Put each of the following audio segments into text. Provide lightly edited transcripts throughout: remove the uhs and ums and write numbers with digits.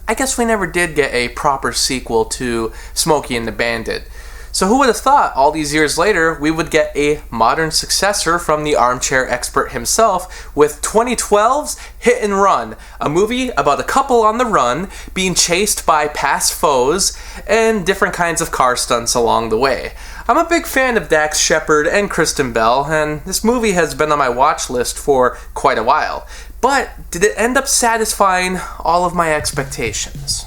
I guess we never did get a proper sequel to Smokey and the Bandit. So who would have thought all these years later we would get a modern successor from the Armchair Expert himself with 2012's Hit and Run, a movie about a couple on the run being chased by past foes and different kinds of car stunts along the way. I'm a big fan of Dax Shepard and Kristen Bell, and this movie has been on my watch list for quite a while. But did it end up satisfying all of my expectations?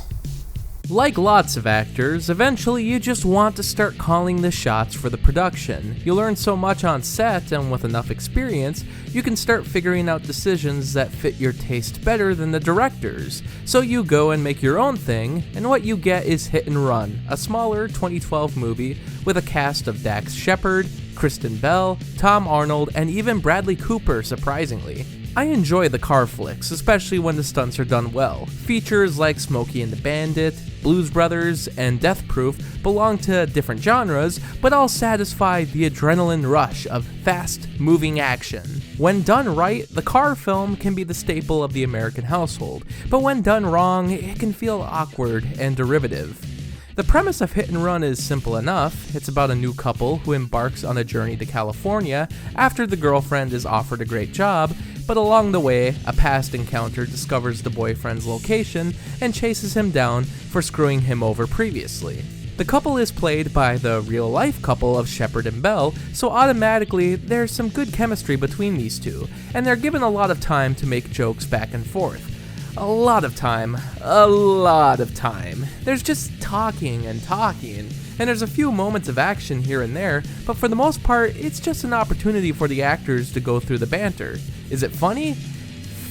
Like lots of actors, eventually you just want to start calling the shots for the production. You learn so much on set, and with enough experience, you can start figuring out decisions that fit your taste better than the director's. So you go and make your own thing, and what you get is Hit and Run, a smaller 2012 movie with a cast of Dax Shepard, Kristen Bell, Tom Arnold, and even Bradley Cooper, surprisingly. I enjoy the car flicks, especially when the stunts are done well. Features like Smokey and the Bandit, Blues Brothers, and Death Proof belong to different genres, but all satisfy the adrenaline rush of fast-moving action. When done right, the car film can be the staple of the American household, but when done wrong, it can feel awkward and derivative. The premise of Hit and Run is simple enough. It's about a new couple who embarks on a journey to California after the girlfriend is offered a great job, but along the way, a past encounter discovers the boyfriend's location and chases him down for screwing him over previously. The couple is played by the real-life couple of Shepard and Bell, so automatically there's some good chemistry between these two, and they're given a lot of time to make jokes back and forth. A lot of time. There's just talking, and there's a few moments of action here and there, but for the most part, it's just an opportunity for the actors to go through the banter. Is it funny?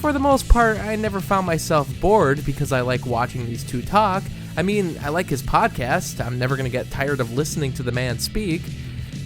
For the most part, I never found myself bored because I like watching these two talk. I mean, I like his podcast. I'm never gonna get tired of listening to the man speak.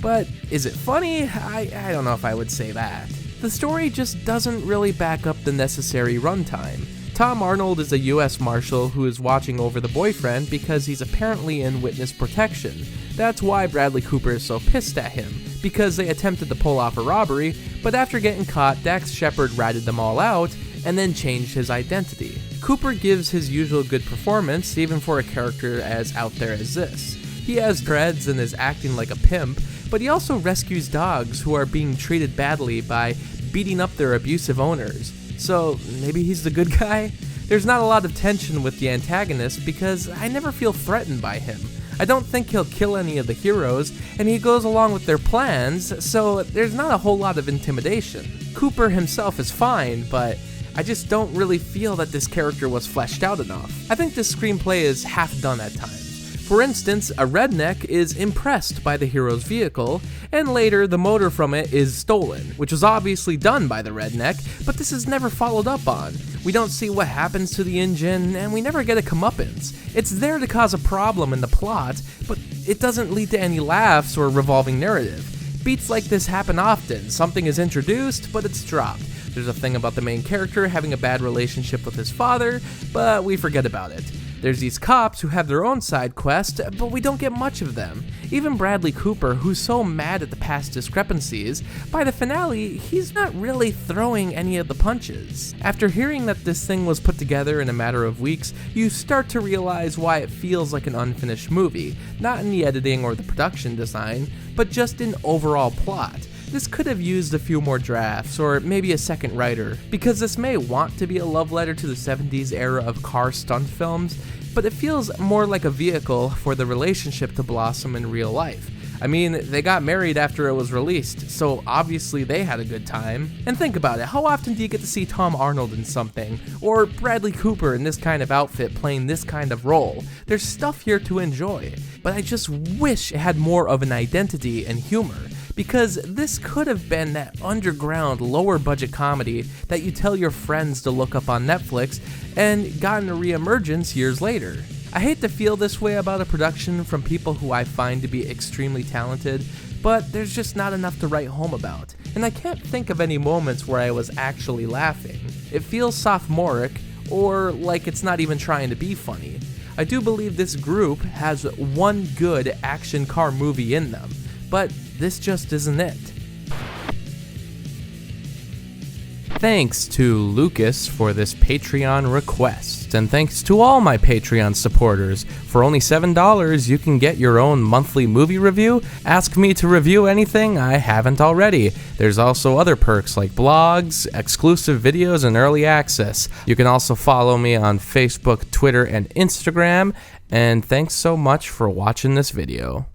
But is it funny? I don't know if I would say that. The story just doesn't really back up the necessary runtime. Tom Arnold is a US Marshal who is watching over the boyfriend because he's apparently in witness protection. That's why Bradley Cooper is so pissed at him, because they attempted to pull off a robbery, but after getting caught, Dax Shepard ratted them all out and then changed his identity. Cooper gives his usual good performance, even for a character as out there as this. He has dreads and is acting like a pimp, but he also rescues dogs who are being treated badly by beating up their abusive owners. So maybe he's the good guy? There's not a lot of tension with the antagonist because I never feel threatened by him. I don't think he'll kill any of the heroes, and he goes along with their plans, so there's not a whole lot of intimidation. Cooper himself is fine, but I just don't really feel that this character was fleshed out enough. I think this screenplay is half done at times. For instance, a redneck is impressed by the hero's vehicle, and later the motor from it is stolen, which was obviously done by the redneck, but this is never followed up on. We don't see what happens to the engine, and we never get a comeuppance. It's there to cause a problem in the plot, but it doesn't lead to any laughs or revolving narrative. Beats like this happen often. Something is introduced, but it's dropped. There's a thing about the main character having a bad relationship with his father, but we forget about it. There's these cops who have their own side quest, but we don't get much of them. Even Bradley Cooper, who's so mad at the past discrepancies, by the finale, he's not really throwing any of the punches. After hearing that this thing was put together in a matter of weeks, you start to realize why it feels like an unfinished movie, not in the editing or the production design, but just in overall plot. This could have used a few more drafts, or maybe a second writer, because this may want to be a love letter to the 70s era of car stunt films, but it feels more like a vehicle for the relationship to blossom in real life. I mean, they got married after it was released, so obviously they had a good time. And think about it, how often do you get to see Tom Arnold in something, or Bradley Cooper in this kind of outfit playing this kind of role? There's stuff here to enjoy, but I just wish it had more of an identity and humor. Because this could have been that underground, lower budget comedy that you tell your friends to look up on Netflix and gotten a re-emergence years later. I hate to feel this way about a production from people who I find to be extremely talented, but there's just not enough to write home about, and I can't think of any moments where I was actually laughing. It feels sophomoric, or like it's not even trying to be funny. I do believe this group has one good action car movie in them, but this just isn't it. Thanks to Lucas for this Patreon request, and thanks to all my Patreon supporters. For only $7, you can get your own monthly movie review. Ask me to review anything I haven't already. There's also other perks like blogs, exclusive videos, and early access. You can also follow me on Facebook, Twitter, and Instagram. And thanks so much for watching this video.